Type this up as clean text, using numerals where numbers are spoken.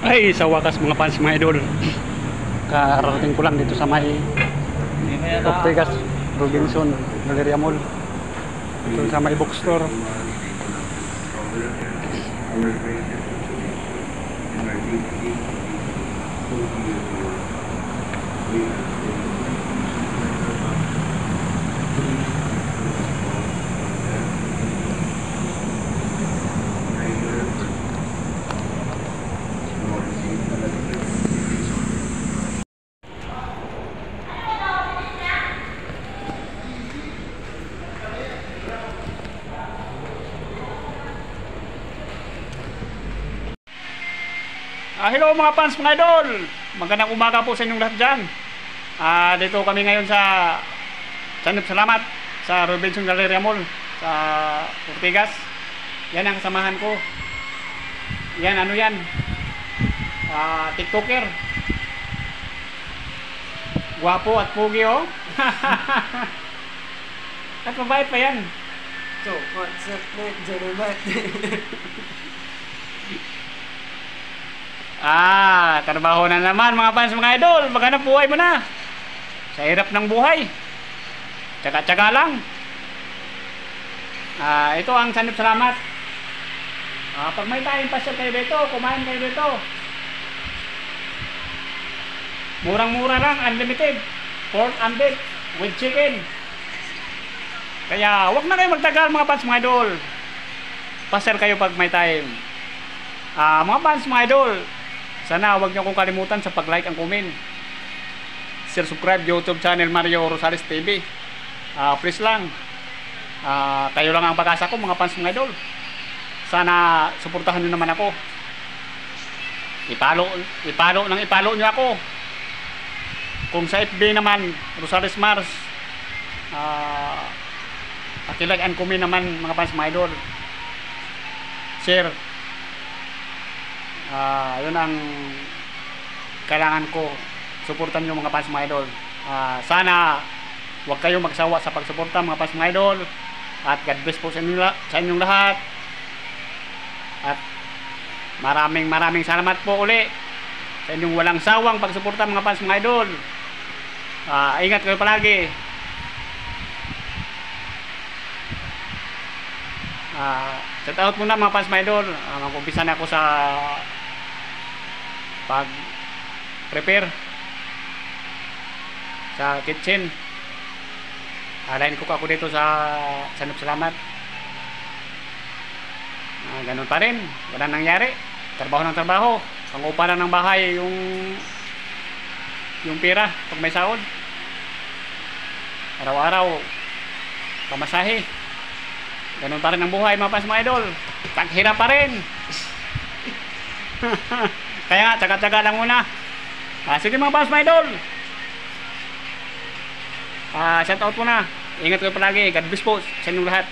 Ay, sa wakas mga fans, mga idol. Kararating ko lang dito sa may Ortigas, Robinson, Galleria Mall. Dito sa may bookstore. Hello mga fans, mga idol. Magandang umaga po sa inyong lahat dyan. Dito kami ngayon sa salamat sa Robinson Galleria Mall sa Ortigas. Yan ang kasamahan ko. Yan, ano yan? TikToker. Guwapo at pugi, oh. At mabait pa yan. So, what's up, mate? Jarabat. Trabaho na naman mga fans, mga idol. Maghanap buhay mo na. Sa hirap ng buhay. Tsaga-tsaga lang. Ito ang sanip salamat. Pag may time pasyal kayo dito, kumain kayo dito. Murang-mura lang, unlimited. Pork and beef with chicken. Kaya wag na kayo magtagal mga fans, mga idol. Pasyal kayo pag may time. Mga fans, mga idol, sana huwag niyo akong kalimutan sa pag-like and comment. Share, subscribe YouTube channel Mario Rosales TV. Please lang. Kayo lang ang pag-asa ko mga fans, mga idol. Sana suportahan niyo naman ako. Ipalo niyo ako. Kung sa FB naman Rosales Mars, paki-like and comment naman mga fans, mga idol. Share. Yun ang kailangan ko. Suportan nyo mga fans, mga idol. Sana huwag kayong magsawa sa pagsuporta mga fans, mga idol. At God bless po sa inyong lahat. At maraming salamat po uli sa inyong walang sawang pagsuporta mga fans, mga idol. Ingat kayo palagi. Shout out muna mga fans, mga idol. Mag-umpisa na ako sa pag-prepare sa kitchen. Line cook ako dito sa sanip salamat. Ganun pa rin, wala nangyari. Trabaho ng trabaho. Pangupa lang ng bahay yung pera pag may sahod. Araw-araw pamasahe. Ganun pa rin ang buhay mga fans, mga idol. Taghirap pa rin. Kaya nga, tsaga-tsaga lang muna. Sige mga fans, mga idol. Shout out muna. Ingat kayo palagi. God bless po sa inyong lahat.